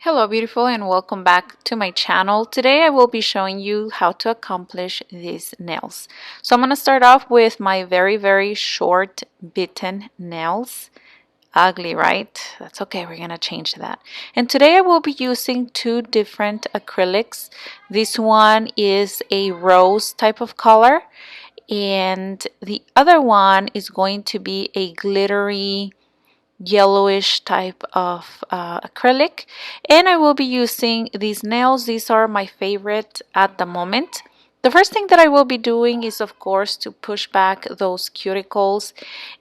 Hello beautiful and welcome back to my channel. Today I will be showing you how to accomplish these nails. So I'm going to start off with my very short bitten nails. Ugly, right? That's okay, we're going to change that. And today I will be using two different acrylics. This one is a rose type of color and the other one is going to be a glittery yellowish type of acrylic, and I will be using these nails. These are my favorite at the moment. The first thing that I will be doing is of course to push back those cuticles,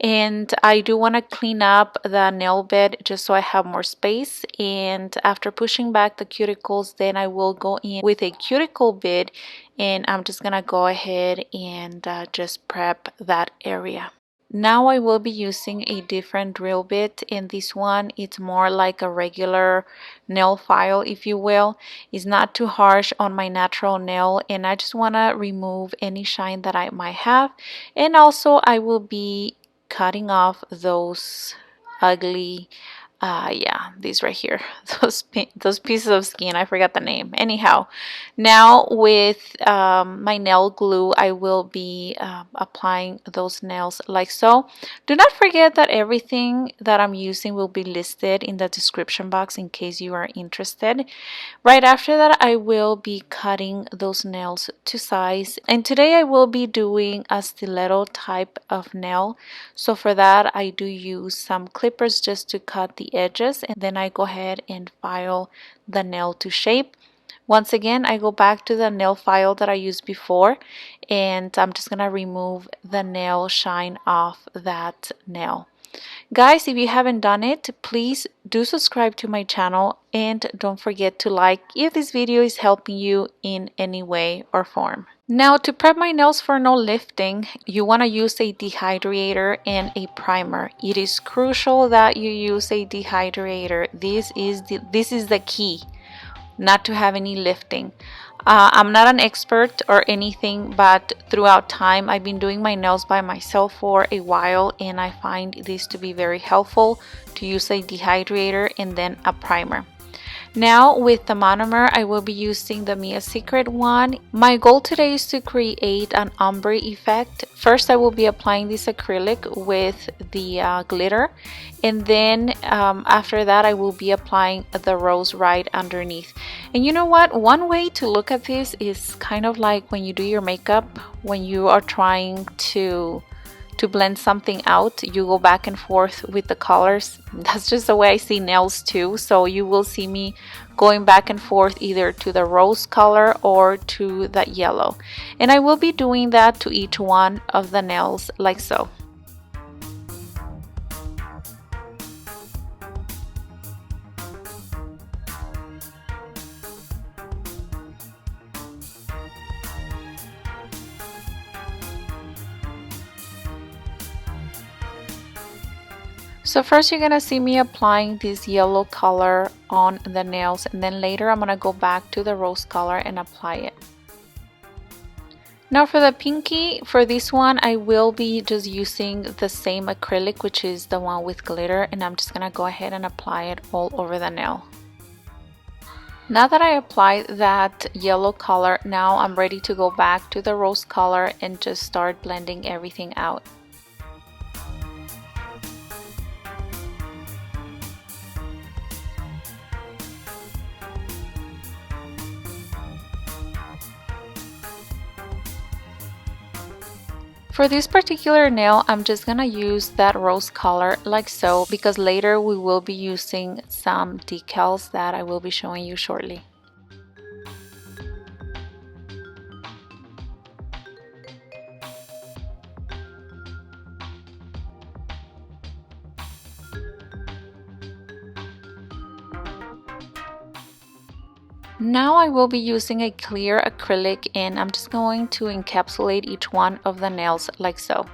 and I do want to clean up the nail bed just so I have more space. And after pushing back the cuticles, then I will go in with a cuticle bit and I'm just gonna go ahead and just prep that area. Now I will be using a different drill bit. In this one it's more like a regular nail file, if you will. It's not too harsh on my natural nail, and I just want to remove any shine that I might have. And also I will be cutting off those ugly yeah, these right here, those pieces of skin, I forgot the name. Anyhow, now with my nail glue I will be applying those nails like so. Do not forget that everything that I'm using will be listed in the description box in case you are interested. Right after that I will be cutting those nails to size, and today I will be doing a stiletto type of nail. So for that I do use some clippers just to cut the edges, and then I go ahead and file the nail to shape. Once again, I go back to the nail file that I used before, and I'm just gonna remove the nail shine off that nail. Guys, if you haven't done it, please do subscribe to my channel and don't forget to like if this video is helping you in any way or form. Now to prep my nails for no lifting, you want to use a dehydrator and a primer. It is crucial that you use a dehydrator. This is the key, not to have any lifting. I'm not an expert or anything, but throughout time I've been doing my nails by myself for a while, and I find this to be very helpful to use a dehydrator and then a primer. Now with the monomer, I will be using the Mia Secret one. My goal today is to create an ombre effect. First I will be applying this acrylic with the glitter, and then after that I will be applying the rose right underneath. And you know what, one way to look at this is kind of like when you do your makeup, when you are trying to blend something out, you go back and forth with the colors. That's just the way I see nails too. So you will see me going back and forth either to the rose color or to that yellow, and I will be doing that to each one of the nails like so. So first you're gonna see me applying this yellow color on the nails, and then later I'm gonna go back to the rose color and apply it. Now for the pinky, for this one I will be just using the same acrylic, which is the one with glitter, and I'm just gonna go ahead and apply it all over the nail. Now that I applied that yellow color, now I'm ready to go back to the rose color and just start blending everything out. For this particular nail, I'm just gonna use that rose color like so, because later we will be using some decals that I will be showing you shortly. Now I will be using a clear acrylic, and I'm just going to encapsulate each one of the nails like so.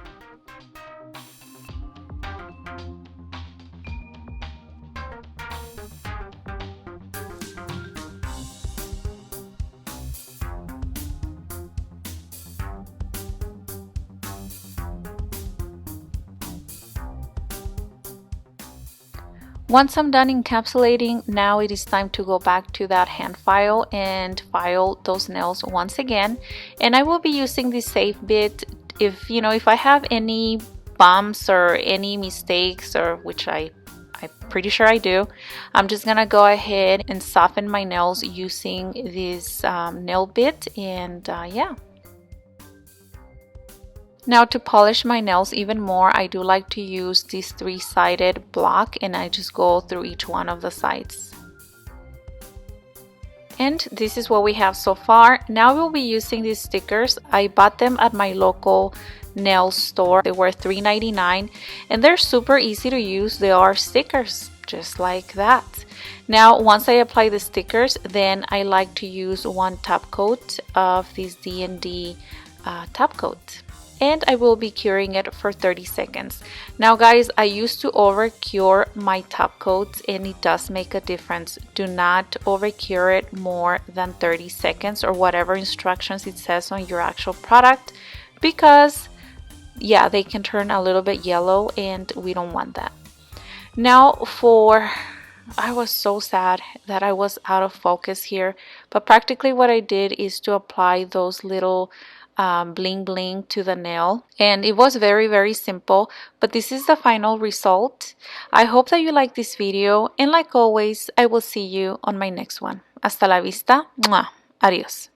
Once I'm done encapsulating, now it is time to go back to that hand file and file those nails once again. And I will be using the safe bit. If I have any bumps or any mistakes, or which I'm pretty sure I do, I'm just gonna go ahead and soften my nails using this nail bit, and yeah. Now to polish my nails even more, I do like to use this three-sided block, and I just go through each one of the sides. And this is what we have so far. Now we'll be using these stickers. I bought them at my local nail store. They were $3.99 and they're super easy to use. They are stickers just like that. Now once I apply the stickers, then I like to use one top coat of this D&D top coat. And I will be curing it for 30 seconds. Now guys, I used to over cure my top coats and it does make a difference. Do not over cure it more than 30 seconds or whatever instructions it says on your actual product, because yeah, they can turn a little bit yellow and we don't want that. Now I was so sad that I was out of focus here, but practically what I did is to apply those little bling bling to the nail, and it was very simple, but this is the final result. I hope that you like this video, and like always, I will see you on my next one. Hasta la vista. Mwah. Adios.